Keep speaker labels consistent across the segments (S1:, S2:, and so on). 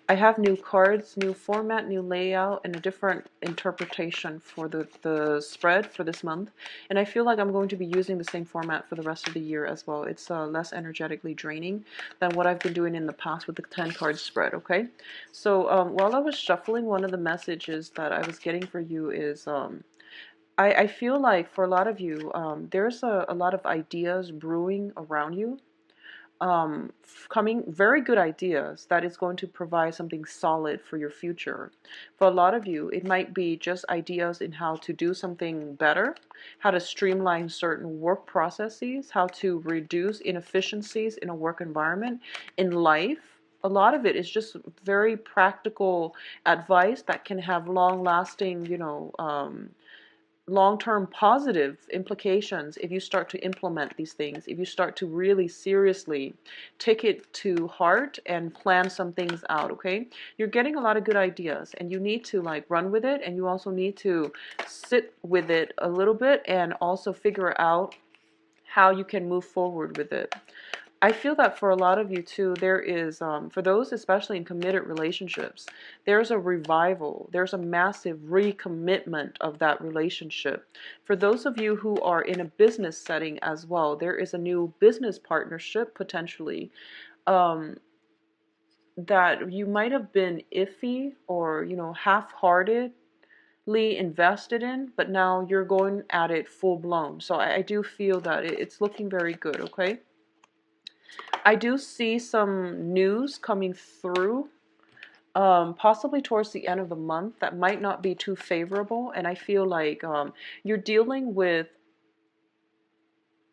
S1: I have new cards, new format, new layout, and a different interpretation for the spread for this month. And I feel like I'm going to be using the same format for the rest of the year as well. It's less energetically draining than what I've been doing in the past with the 10 card spread, okay? So while I was shuffling, one of the messages that I was getting for you is I feel like for a lot of you, there's a lot of ideas brewing around you, coming very good ideas that is going to provide something solid for your future. For a lot of you, it might be just ideas in how to do something better, how to streamline certain work processes, how to reduce inefficiencies in a work environment, in life. A lot of it is just very practical advice that can have long lasting, long-term positive implications if you start to implement these things, if you start to really seriously take it to heart and plan some things out, okay? You're getting a lot of good ideas and you need to like run with it, and you also need to sit with it a little bit and also figure out how you can move forward with it. I feel that for a lot of you too, there is, for those especially in committed relationships, there's a revival, there's a massive recommitment of that relationship. For those of you who are in a business setting as well, there is a new business partnership potentially, that you might have been iffy or, half-heartedly invested in, but now you're going at it full blown. So I do feel that it's looking very good, okay? I do see some news coming through, possibly towards the end of the month, that might not be too favorable. And I feel like you're dealing with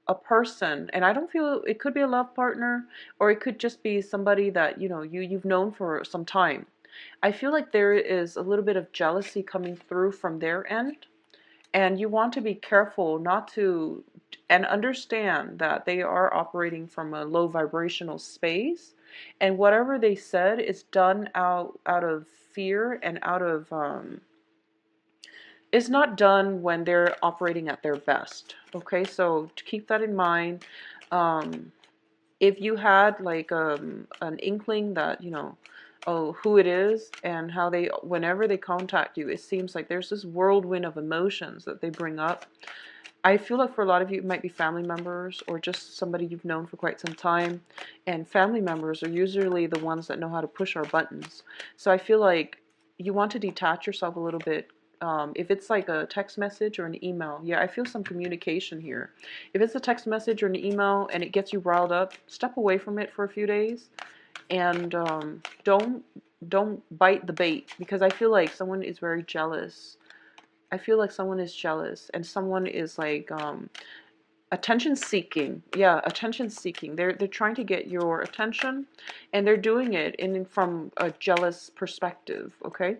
S1: a person, and I don't feel it could be a love partner, or it could just be somebody that you've known for some time. I feel like there is a little bit of jealousy coming through from their end, and you want to be careful not to, and understand that they are operating from a low vibrational space, and whatever they said is done out of fear and out of it's not done when they're operating at their best, okay? So to keep that in mind, um, if you had like an inkling that oh, who it is and how they, whenever they contact you, it seems like there's this whirlwind of emotions that they bring up. I feel like for a lot of you, it might be family members or just somebody you've known for quite some time. And family members are usually the ones that know how to push our buttons. So I feel like you want to detach yourself a little bit. If it's like a text message or an email, yeah, I feel some communication here. If it's a text message or an email and it gets you riled up, step away from it for a few days, and don't bite the bait, because I feel like someone is very jealous. I feel like someone is jealous, and someone is like attention seeking. Yeah, attention seeking. They're trying to get your attention, and they're doing it in from a jealous perspective, okay?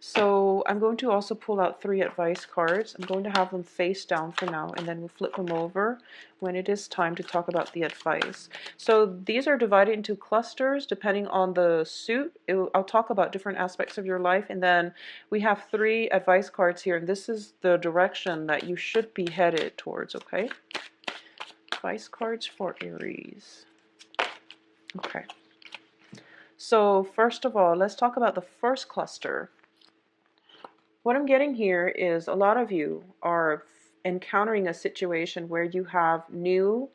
S1: So I'm going to also pull out 3 advice cards. I'm going to have them face down for now, and then we'll flip them over when it is time to talk about the advice. So these are divided into clusters depending on the suit. I'll talk about different aspects of your life, and then we have 3 advice cards here, and this is the direction that you should be headed towards, okay? Advice cards for Aries. Okay. So first of all, let's talk about the first cluster. What I'm getting here is a lot of you are encountering a situation where you have new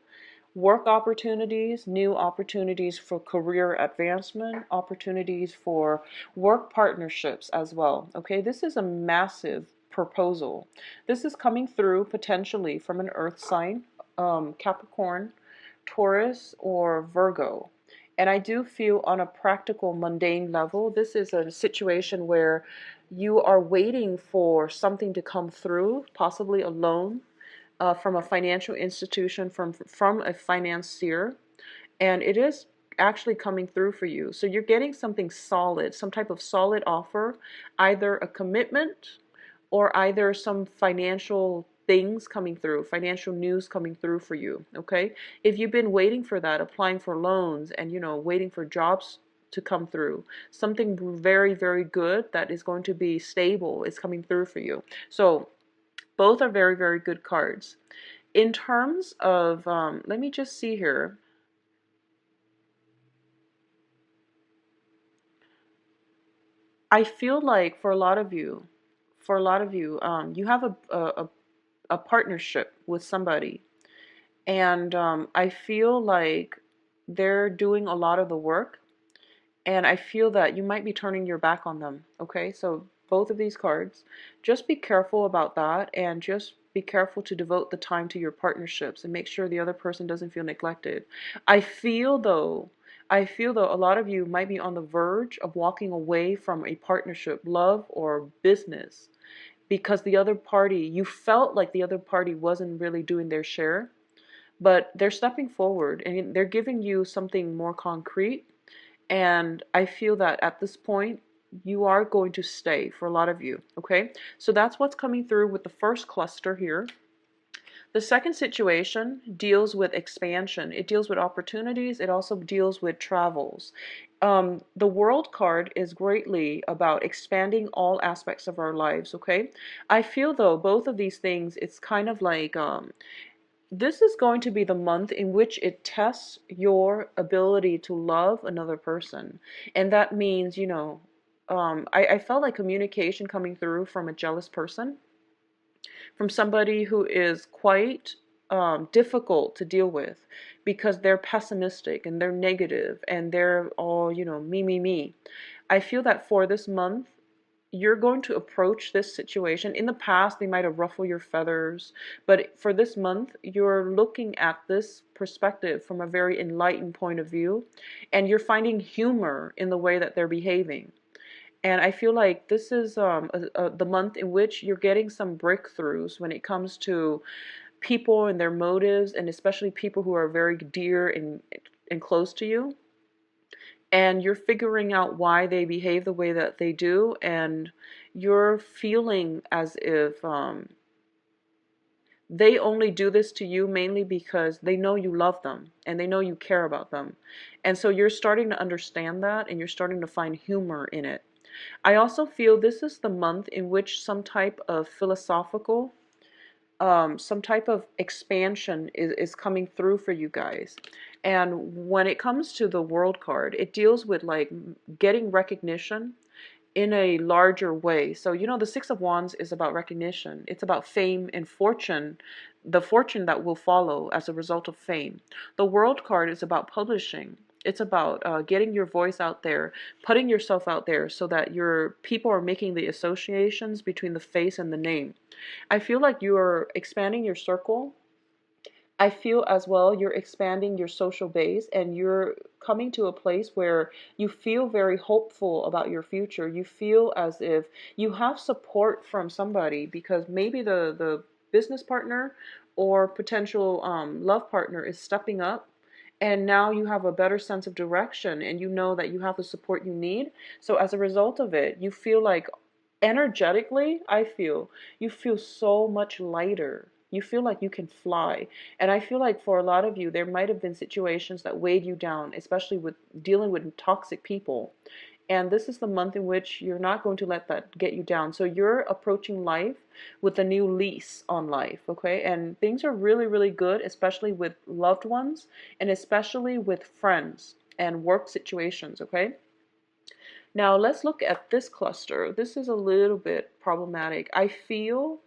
S1: work opportunities, new opportunities for career advancement, opportunities for work partnerships as well. Okay, this is a massive proposal. This is coming through potentially from an earth sign, Capricorn, Taurus, or Virgo. And I do feel on a practical, mundane level, this is a situation where you are waiting for something to come through, possibly a loan from a financial institution, from a financier, and it is actually coming through for you. So you're getting something solid, some type of solid offer, either a commitment or either some financial things coming through, financial news coming through for you, okay? If you've been waiting for that, applying for loans and, waiting for jobs to come through, something very, very good that is going to be stable is coming through for you. So both are very, very good cards. In terms of, let me just see here. I feel like for a lot of you, you have a partnership with somebody, and I feel like they're doing a lot of the work, and I feel that you might be turning your back on them. Okay, so both of these cards, just be careful about that, and just be careful to devote the time to your partnerships and make sure the other person doesn't feel neglected. I feel though, I feel though a lot of you might be on the verge of walking away from a partnership, love or business, because the other party, you felt like the other party wasn't really doing their share, but they're stepping forward and they're giving you something more concrete. And I feel that at this point, you are going to stay for a lot of you. Okay, so that's what's coming through with the first cluster here. The second situation deals with expansion. It deals with opportunities. It also deals with travels. The World card is greatly about expanding all aspects of our lives, okay? I feel though both of these things, it's kind of like this is going to be the month in which it tests your ability to love another person. And that means, I felt like communication coming through from a jealous person, from somebody who is quite difficult to deal with because they're pessimistic and they're negative and they're all, me. I feel that for this month, you're going to approach this situation. In the past, they might have ruffled your feathers, but for this month, you're looking at this perspective from a very enlightened point of view, and you're finding humor in the way that they're behaving. And I feel like this is the month in which you're getting some breakthroughs when it comes to people and their motives, and especially people who are very dear and close to you. And you're figuring out why they behave the way that they do, and you're feeling as if they only do this to you mainly because they know you love them and they know you care about them. And so you're starting to understand that, and you're starting to find humor in it. I also feel this is the month in which some type of philosophical, some type of expansion is coming through for you guys. And when it comes to the World card, it deals with like getting recognition in a larger way. So, the Six of Wands is about recognition. It's about fame and fortune, the fortune that will follow as a result of fame. The World card is about publishing. It's about getting your voice out there, putting yourself out there so that your people are making the associations between the face and the name. I feel like you are expanding your circle. I feel as well you're expanding your social base, and you're coming to a place where you feel very hopeful about your future. You feel as if you have support from somebody, because maybe the business partner or potential love partner is stepping up, and now you have a better sense of direction and you know that you have the support you need. So as a result of it, you feel like energetically, I feel you feel so much lighter. You feel like you can fly. And I feel like for a lot of you, there might have been situations that weighed you down, especially with dealing with toxic people. And this is the month in which you're not going to let that get you down. So you're approaching life with a new lease on life, okay? And things are really, really good, especially with loved ones and especially with friends and work situations, okay? Now let's look at this cluster. This is a little bit problematic. I feel,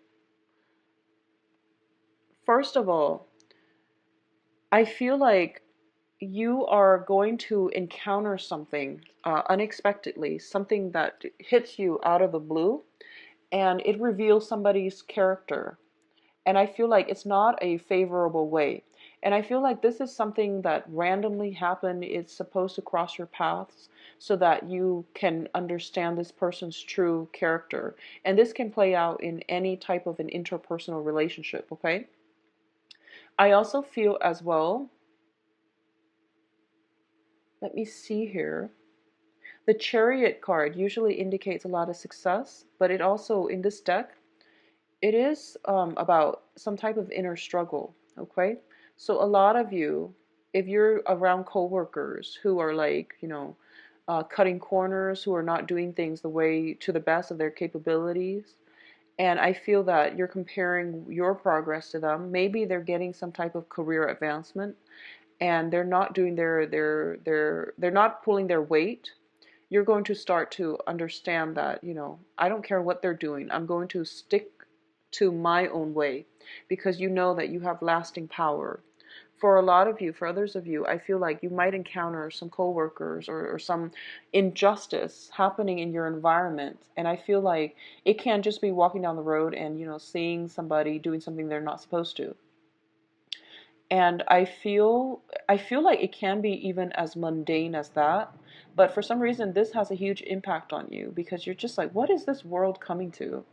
S1: first of all, I feel like you are going to encounter something unexpectedly, something that hits you out of the blue, and it reveals somebody's character. And I feel like it's not a favorable way. And I feel like this is something that randomly happened. It's supposed to cross your paths so that you can understand this person's true character. And this can play out in any type of an interpersonal relationship, okay? I also feel as well, let me see here. The Chariot card usually indicates a lot of success, but it also, in this deck, it is about some type of inner struggle, okay? So a lot of you, if you're around coworkers who are like, cutting corners, who are not doing things the way to the best of their capabilities, and I feel that you're comparing your progress to them. Maybe they're getting some type of career advancement, and they're not doing they're not pulling their weight, you're going to start to understand that, I don't care what they're doing. I'm going to stick to my own way, because you know that you have lasting power. For a lot of you, for others of you, I feel like you might encounter some coworkers, or some injustice happening in your environment. And I feel like it can't just be walking down the road and, seeing somebody doing something they're not supposed to. And I feel like it can be even as mundane as that, but for some reason this has a huge impact on you, because you're just like, what is this world coming to?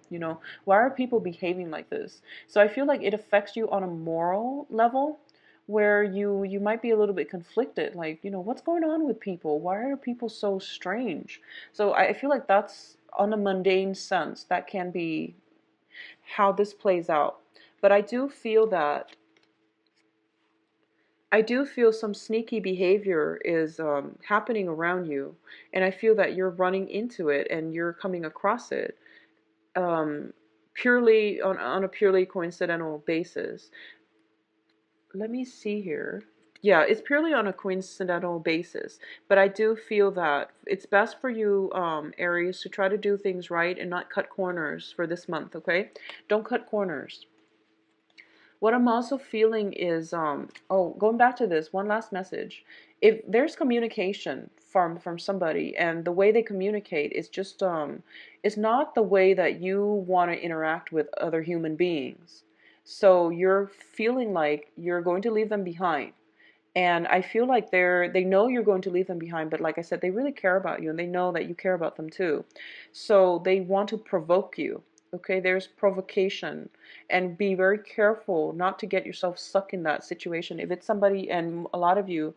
S1: Why are people behaving like this? So I feel like it affects you on a moral level, where you might be a little bit conflicted, like, what's going on with people? Why are people so strange? So I feel like that's, on a mundane sense, that can be how this plays out. But I do feel some sneaky behavior is happening around you, and I feel that you're running into it and you're coming across it, purely on a purely coincidental basis. Let me see here. Yeah, it's purely on a coincidental basis, but I do feel that it's best for you, Aries, to try to do things right and not cut corners for this month, okay? Don't cut corners. What I'm also feeling is, going back to this, one last message. If there's communication from somebody, and the way they communicate is just, it's not the way that you want to interact with other human beings. So you're feeling like you're going to leave them behind. And I feel like they know you're going to leave them behind, but like I said, they really care about you, and they know that you care about them too. So they want to provoke you. Okay, there's provocation, and be very careful not to get yourself stuck in that situation. If it's somebody, and a lot of you,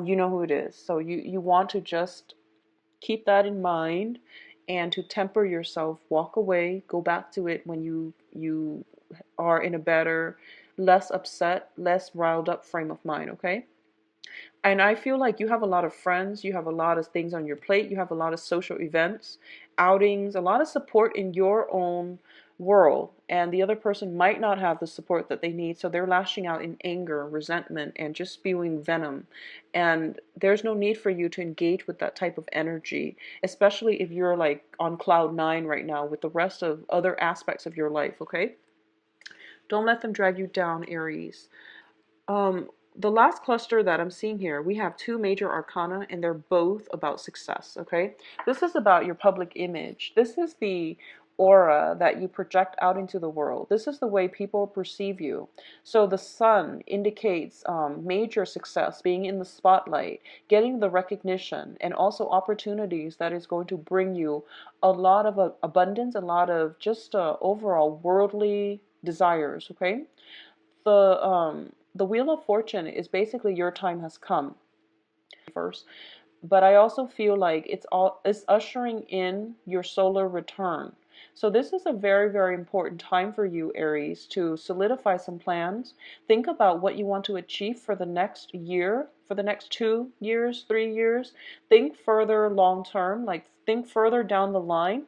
S1: you know who it is. So you want to just keep that in mind, and to temper yourself, walk away, go back to it when you are in a better, less upset, less riled up frame of mind, okay? And I feel like you have a lot of friends, you have a lot of things on your plate, you have a lot of social events, outings, a lot of support in your own world. And the other person might not have the support that they need, so they're lashing out in anger, resentment, and just spewing venom. And there's no need for you to engage with that type of energy, especially if you're like on cloud nine right now with the rest of other aspects of your life, okay? Don't let them drag you down, Aries. Um, the last cluster that I'm seeing here, we have two major arcana, and they're both about success, okay? This is about your public image. This is the aura that you project out into the world. This is the way people perceive you. So the sun indicates major success, being in the spotlight, getting the recognition, and also opportunities that is going to bring you a lot of abundance, a lot of just overall worldly desires, okay? The Wheel of Fortune is basically your time has come first, but I also feel like it's ushering in your solar return. So this is a very, very important time for you, Aries, to solidify some plans. Think about what you want to achieve for the next year, for the next 2 years, 3 years. Think further long term, like think further down the line,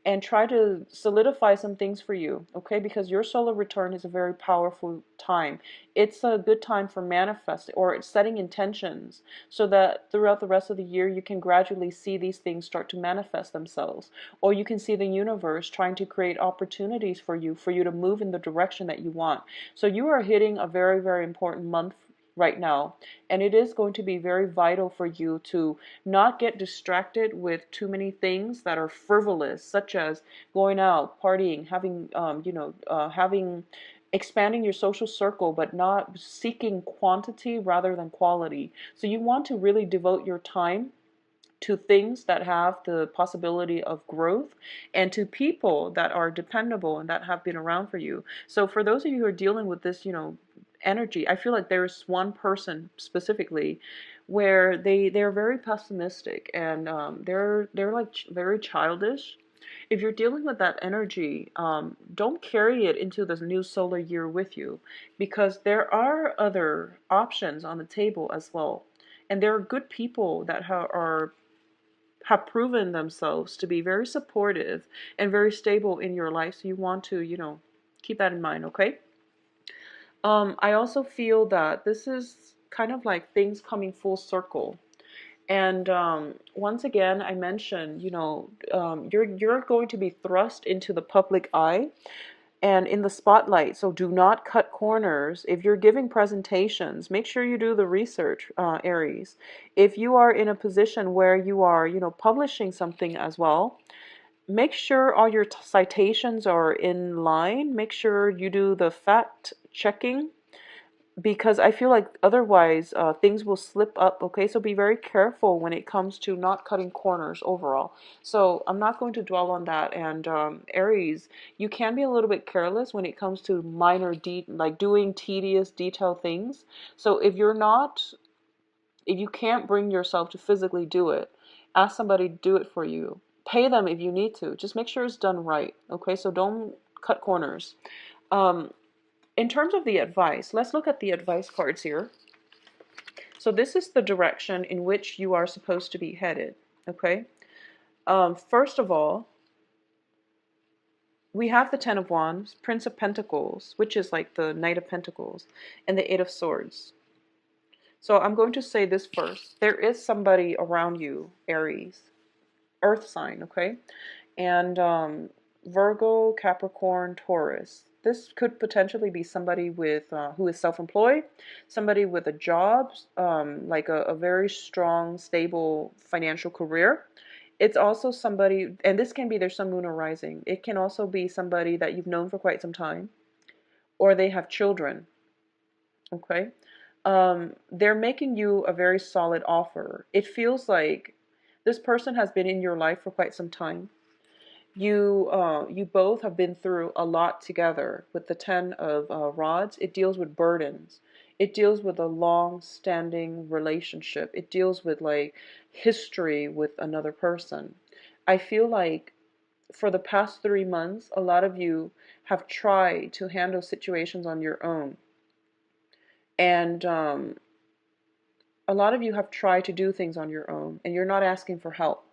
S1: and try to solidify some things for you, okay? Because your solar return is a very powerful time. It's a good time for manifesting or setting intentions, so that throughout the rest of the year you can gradually see these things start to manifest themselves, or you can see the universe trying to create opportunities for you to move in the direction that you want. So you are hitting a very, very important month right now, and it is going to be very vital for you to not get distracted with too many things that are frivolous, such as going out, partying, having expanding your social circle, but not seeking quantity rather than quality. So you want to really devote your time to things that have the possibility of growth, and to people that are dependable and that have been around for you. So for those of you who are dealing with this, energy, I feel like there's one person specifically where they're very pessimistic, and they're like very childish. If you're dealing with that energy, don't carry it into the new solar year with you, because there are other options on the table as well. And there are good people that have proven themselves to be very supportive and very stable in your life. So you want to, keep that in mind, okay? I also feel that this is kind of like things coming full circle. And once again, I mentioned, you're going to be thrust into the public eye and in the spotlight. So do not cut corners. If you're giving presentations, make sure you do the research, Aries. If you are in a position where you are, publishing something as well, make sure all your citations are in line. Make sure you do the fact checking, because I feel like otherwise things will slip up. Okay, so be very careful when it comes to not cutting corners overall. So I'm not going to dwell on that. And Aries, you can be a little bit careless when it comes to minor like doing tedious detail things. So if you can't bring yourself to physically do it, ask somebody to do it for you. Pay them if you need to. Just make sure it's done right. Okay, so don't cut corners. Um, in terms of the advice, let's look at the advice cards here. So this is the direction in which you are supposed to be headed, okay? First of all, we have the Ten of Wands, Prince of Pentacles, which is like the Knight of Pentacles, and the Eight of Swords. So I'm going to say this first. There is somebody around you, Aries, Earth sign, okay? And Virgo, Capricorn, Taurus. This could potentially be somebody with who is self-employed, somebody with a job, like a very strong, stable financial career. It's also somebody, and this can be their sun, moon, or rising. It can also be somebody that you've known for quite some time, or they have children. Okay, they're making you a very solid offer. It feels like this person has been in your life for quite some time. You both have been through a lot together. With the Ten of Rods, it deals with burdens. It deals with a long-standing relationship. It deals with like history with another person. I feel like for the past 3 months, a lot of you have tried to handle situations on your own. And a lot of you have tried to do things on your own, and you're not asking for help,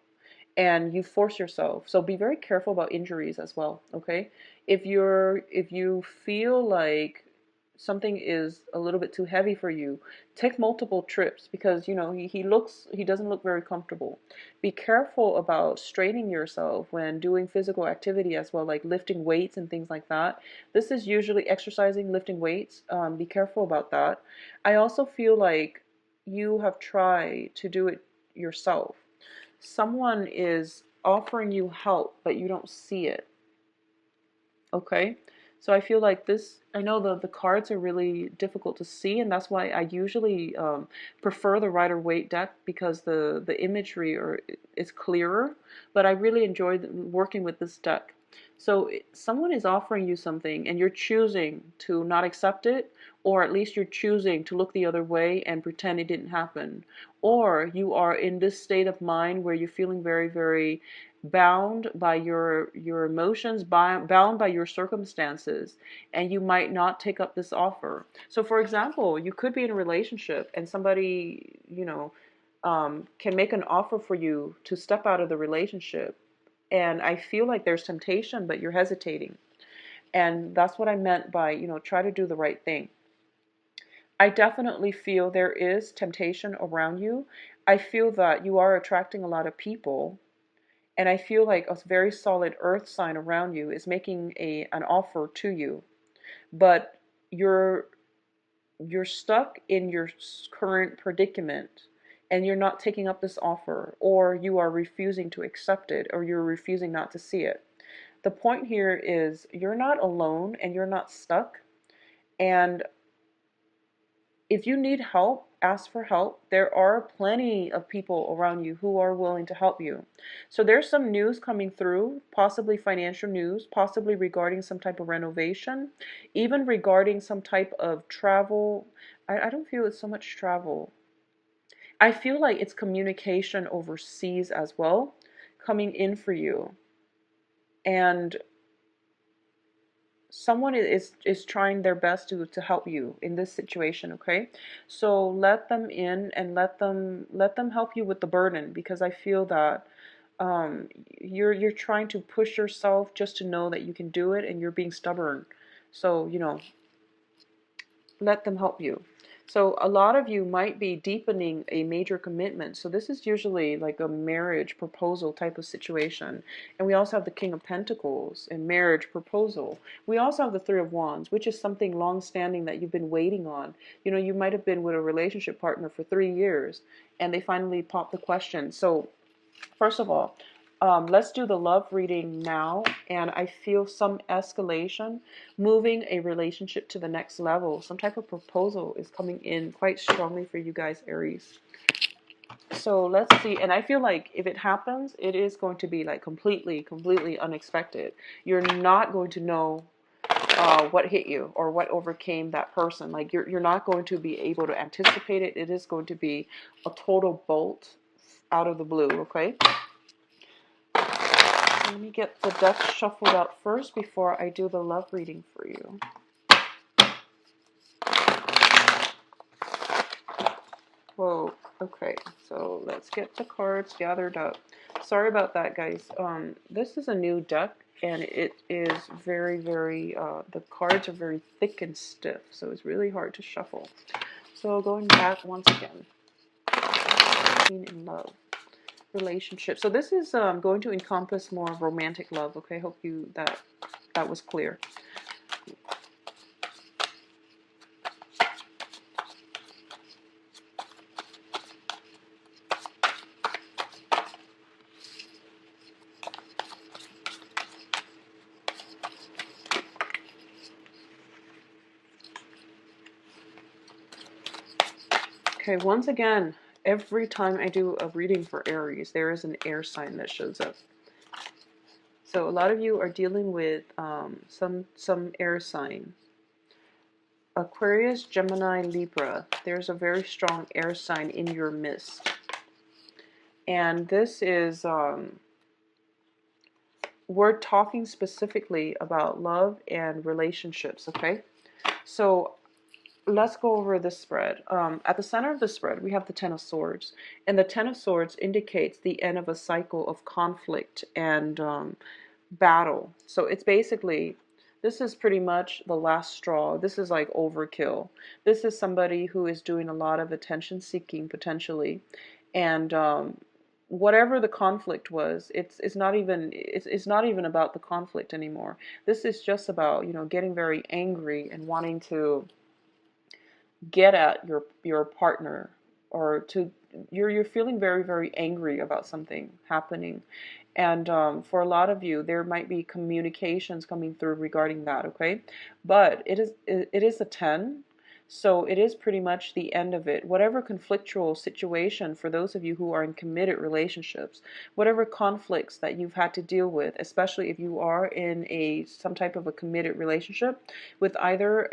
S1: and you force yourself. So be very careful about injuries as well, okay? If you feel like something is a little bit too heavy for you, take multiple trips, because he doesn't look very comfortable. Be careful about straining yourself when doing physical activity as well, like lifting weights and things like that. This is usually exercising, lifting weights. Be careful about that. I also feel like you have tried to do it yourself. Someone is offering you help, but you don't see it. Okay? So I feel like this, I know the cards are really difficult to see, and that's why I usually prefer the Rider-Waite deck, because the imagery is clearer, but I really enjoy working with this deck. So someone is offering you something, and you're choosing to not accept it, or at least you're choosing to look the other way and pretend it didn't happen. Or you are in this state of mind where you're feeling very, very bound by your emotions, bound by your circumstances, and you might not take up this offer. So for example, you could be in a relationship and somebody can make an offer for you to step out of the relationship, and I feel like there's temptation, but you're hesitating. And that's what I meant by try to do the right thing. I definitely feel there is temptation around you. I feel that you are attracting a lot of people, and I feel like a very solid earth sign around you is making an offer to you. But you're stuck in your current predicament, and you're not taking up this offer, or you are refusing to accept it, or you're refusing not to see it. The point here is you're not alone, and you're not stuck. And if you need help, ask for help. There are plenty of people around you who are willing to help you. So there's some news coming through, possibly financial news, possibly regarding some type of renovation, even regarding some type of travel. I don't feel it's so much travel. I feel like it's communication overseas as well, coming in for you. And someone is trying their best to help you in this situation. Okay, so let them in, and let them help you with the burden, because I feel that you're trying to push yourself just to know that you can do it, and you're being stubborn. So let them help you. So a lot of you might be deepening a major commitment. So this is usually like a marriage proposal type of situation. And we also have the King of Pentacles and marriage proposal. We also have the Three of Wands, which is something long-standing that you've been waiting on. You know, you might have been with a relationship partner for 3 years and they finally popped the question. So first of all, let's do the love reading now. And I feel some escalation, moving a relationship to the next level. Some type of proposal is coming in quite strongly for you guys, Aries. So let's see. And I feel like if it happens, it is going to be like completely unexpected. You're not going to know what hit you or what overcame that person. Like you're not going to be able to anticipate it. It is going to be a total bolt out of the blue, okay? Let me get the deck shuffled out first before I do the love reading for you. Whoa, okay, so let's get the cards gathered up. Sorry about that, guys. This is a new deck, and it is very, the cards are very thick and stiff, so it's really hard to shuffle. So going back once again, being in love. Relationship. So this is going to encompass more romantic love. Okay, hope you that was clear. Okay, once again, every time I do a reading for Aries, there is an air sign that shows up. So a lot of you are dealing with some air sign. Aquarius, Gemini, Libra. There's a very strong air sign in your midst. And this is, we're talking specifically about love and relationships, okay? So let's go over the spread. At the center of the spread, we have the Ten of Swords. And the Ten of Swords indicates the end of a cycle of conflict and battle. So it's basically, this is pretty much the last straw. This is like overkill. This is somebody who is doing a lot of attention seeking potentially. And whatever the conflict was, it's not even about the conflict anymore. This is just about, you know, getting very angry and wanting to get at your partner, or to you're feeling very angry about something happening. And for a lot of you, there might be communications coming through regarding that, okay? But it is a 10, so it is pretty much the end of it. Whatever conflictual situation, for those of you who are in committed relationships, whatever conflicts that you've had to deal with, especially if you are in some type of a committed relationship with either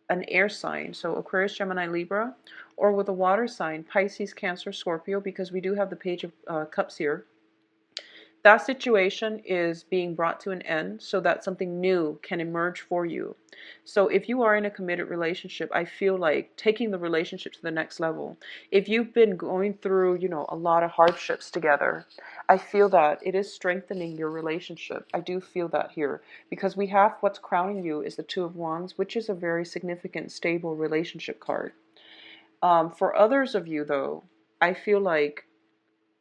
S1: an air sign, so Aquarius, Gemini, Libra, or with a water sign, Pisces, Cancer, Scorpio, because we do have the Page of Cups here. That situation is being brought to an end so that something new can emerge for you. So if you are in a committed relationship, I feel like taking the relationship to the next level. If you've been going through, you know, a lot of hardships together, I feel that it is strengthening your relationship. I do feel that here, because we have what's crowning you is the Two of Wands, which is a very significant, stable relationship card. For others of you, though, I feel like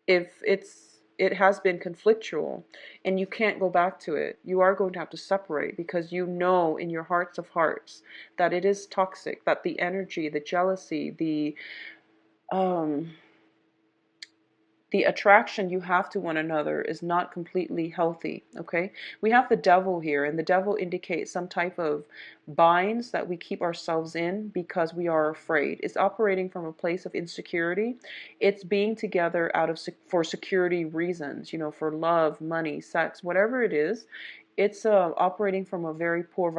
S1: if it has been conflictual and you can't go back to it, you are going to have to separate, because you know in your hearts of hearts that it is toxic, that the energy, the jealousy, the attraction you have to one another is not completely healthy, okay? We have the devil here, and the devil indicates some type of binds that we keep ourselves in because we are afraid. It's operating from a place of insecurity. It's being together for security reasons, you know, for love, money, sex, whatever it is. It's operating from a very poor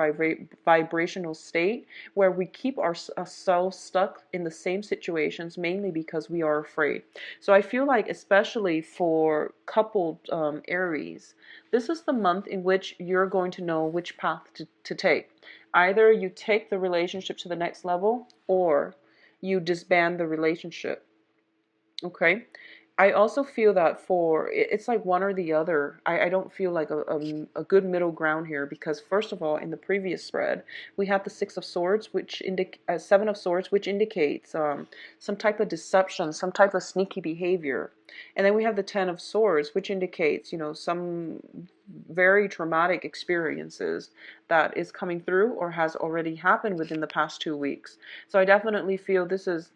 S1: vibrational state where we keep ourselves stuck in the same situations, mainly because we are afraid. So I feel like, especially for coupled Aries, this is the month in which you're going to know which path to take. Either you take the relationship to the next level, or you disband the relationship. Okay? I also feel that it's like one or the other. I don't feel like a good middle ground here, because first of all, in the previous spread, we had the Six of Swords, which Seven of Swords, which indicates some type of deception, some type of sneaky behavior. And then we have the Ten of Swords, which indicates, some very traumatic experiences that is coming through or has already happened within the past 2 weeks. So I definitely feel this is,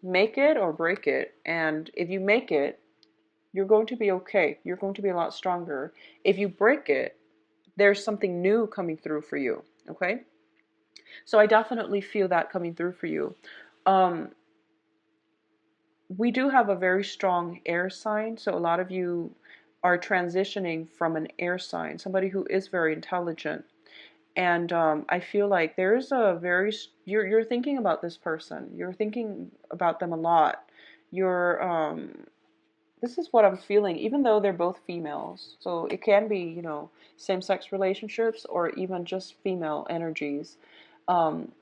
S1: make it or break it. And if you make it, you're going to be okay. You're going to be a lot stronger. If you break it, there's something new coming through for you. Okay? So I definitely feel that coming through for you. We do have a very strong air sign. So a lot of you are transitioning from an air sign, somebody who is very intelligent. And I feel like there's you're thinking about this person. You're thinking about them a lot. You're this is what I'm feeling, even though they're both females. So it can be, same-sex relationships or even just female energies. Um,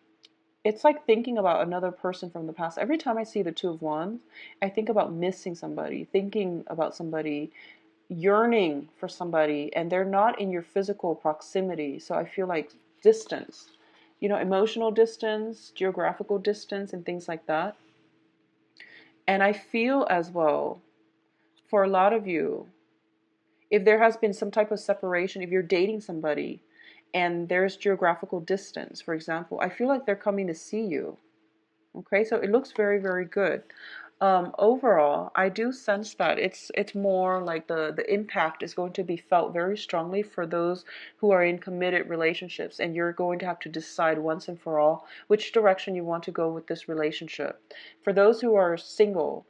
S1: it's like thinking about another person from the past. Every time I see the Two of Wands, I think about missing somebody, thinking about somebody, yearning for somebody, and they're not in your physical proximity. So I feel like distance, emotional distance, geographical distance, and things like that. And I feel as well, for a lot of you, if there has been some type of separation, if you're dating somebody and there's geographical distance, for example, I feel like they're coming to see you. Okay, so it looks very, very good. Overall, I do sense that it's more like the impact is going to be felt very strongly for those who are in committed relationships, and you're going to have to decide once and for all which direction you want to go with this relationship. For those who are single,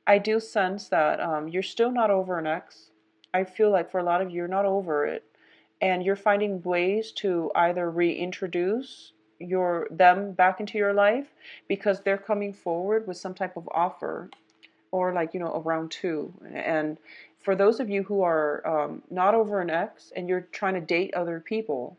S1: I do sense that you're still not over an ex. I feel like for a lot of you, you're not over it, and you're finding ways to either reintroduce them back into your life because they're coming forward with some type of offer, or like, a round two. And for those of you who are not over an ex and you're trying to date other people,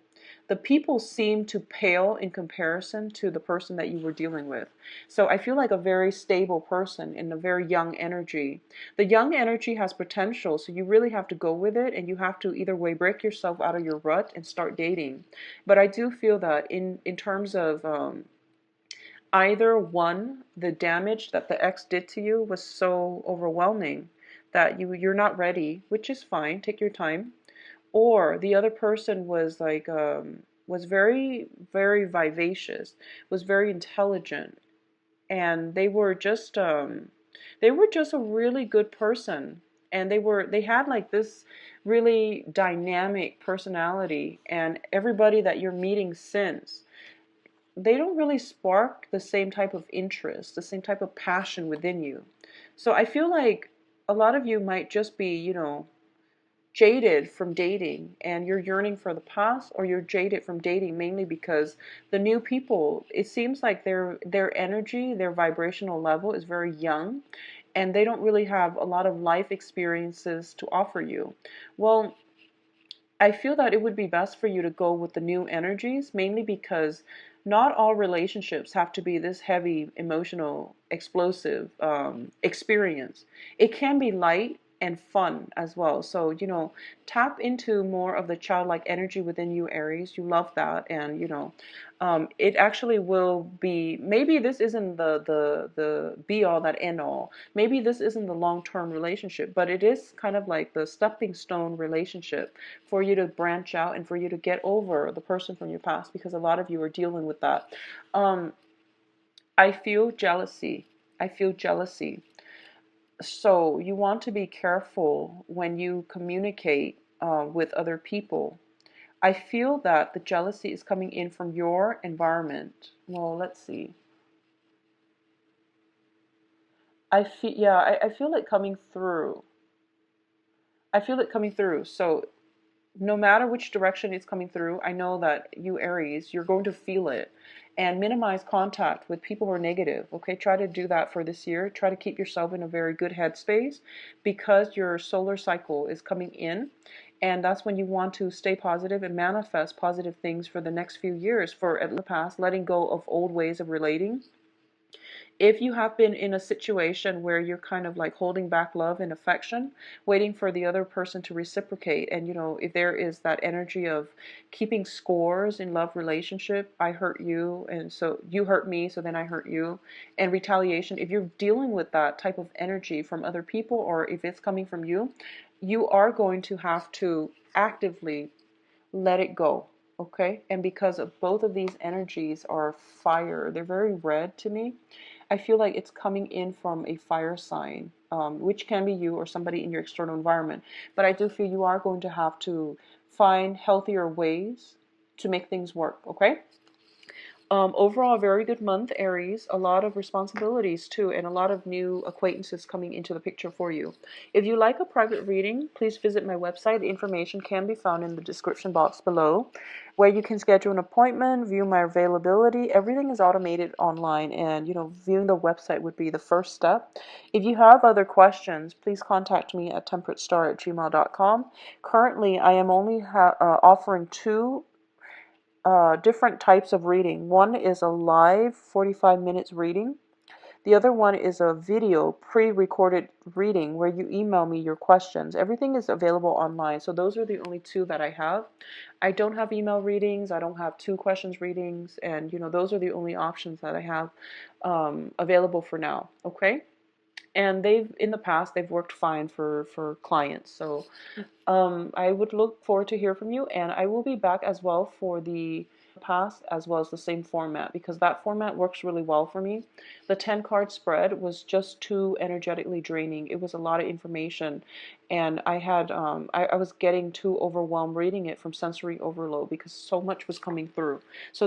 S1: the people seem to pale in comparison to the person that you were dealing with. So I feel like a very stable person in a very young energy. The young energy has potential, so you really have to go with it, and you have to either way break yourself out of your rut and start dating. But I do feel that in terms of either one, the damage that the ex did to you was so overwhelming that you're not ready, which is fine, take your time. Or the other person was like was very, very vivacious, was very intelligent, and they were just a really good person. And they had like this really dynamic personality, and everybody that you're meeting since, they don't really spark the same type of interest, the same type of passion within you. So I feel like a lot of you might just be, jaded from dating, and you're yearning for the past, or you're jaded from dating mainly because the new people, it seems like their energy, their vibrational level is very young, and they don't really have a lot of life experiences to offer you. Well, I feel that it would be best for you to go with the new energies, mainly because not all relationships have to be this heavy, emotional, explosive experience. It can be light and fun as well. So, tap into more of the childlike energy within you, Aries. You love that. And, it actually will be, maybe this isn't the be all that end all. Maybe this isn't the long-term relationship, but it is kind of like the stepping stone relationship for you to branch out and for you to get over the person from your past, because a lot of you are dealing with that. I feel jealousy. I feel jealousy. So you want to be careful when you communicate with other people. I feel that the jealousy is coming in from your environment. Well, let's see. I feel it coming through. I feel it coming through. So no matter which direction it's coming through, I know that you, Aries, you're going to feel it. And minimize contact with people who are negative. Okay, try to do that for this year. Try to keep yourself in a very good headspace, because your solar cycle is coming in, and that's when you want to stay positive and manifest positive things for the next few years. For at the past, letting go of old ways of relating If you have been in a situation where you're kind of like holding back love and affection, waiting for the other person to reciprocate, and if there is that energy of keeping scores in love relationship, I hurt you and so you hurt me, so then I hurt you, and retaliation, if you're dealing with that type of energy from other people, or if it's coming from you, you are going to have to actively let it go. Okay, and because of both of these energies are fire, they're very red to me. I feel like it's coming in from a fire sign, which can be you or somebody in your external environment. But I do feel you are going to have to find healthier ways to make things work. Okay. Overall, a very good month, Aries. A lot of responsibilities too, and a lot of new acquaintances coming into the picture for you. If you like a private reading, please visit my website. The information can be found in the description box below, where you can schedule an appointment, view my availability. Everything is automated online, and viewing the website would be the first step. If you have other questions, please contact me at temperatestar@gmail.com. Currently, I am only offering two different types of reading. One is a live 45 minutes reading. The other one is a video pre-recorded reading where you email me your questions. Everything is available online. So those are the only two that I have. I don't have email readings. I don't have two questions readings. And those are the only options that I have available for now. Okay. And in the past, they've worked fine for clients. So I would look forward to hear from you, and I will be back as well for the past as well as the same format, because that format works really well for me. The 10 card spread was just too energetically draining. It was a lot of information, and I was getting too overwhelmed reading it from sensory overload because so much was coming through. So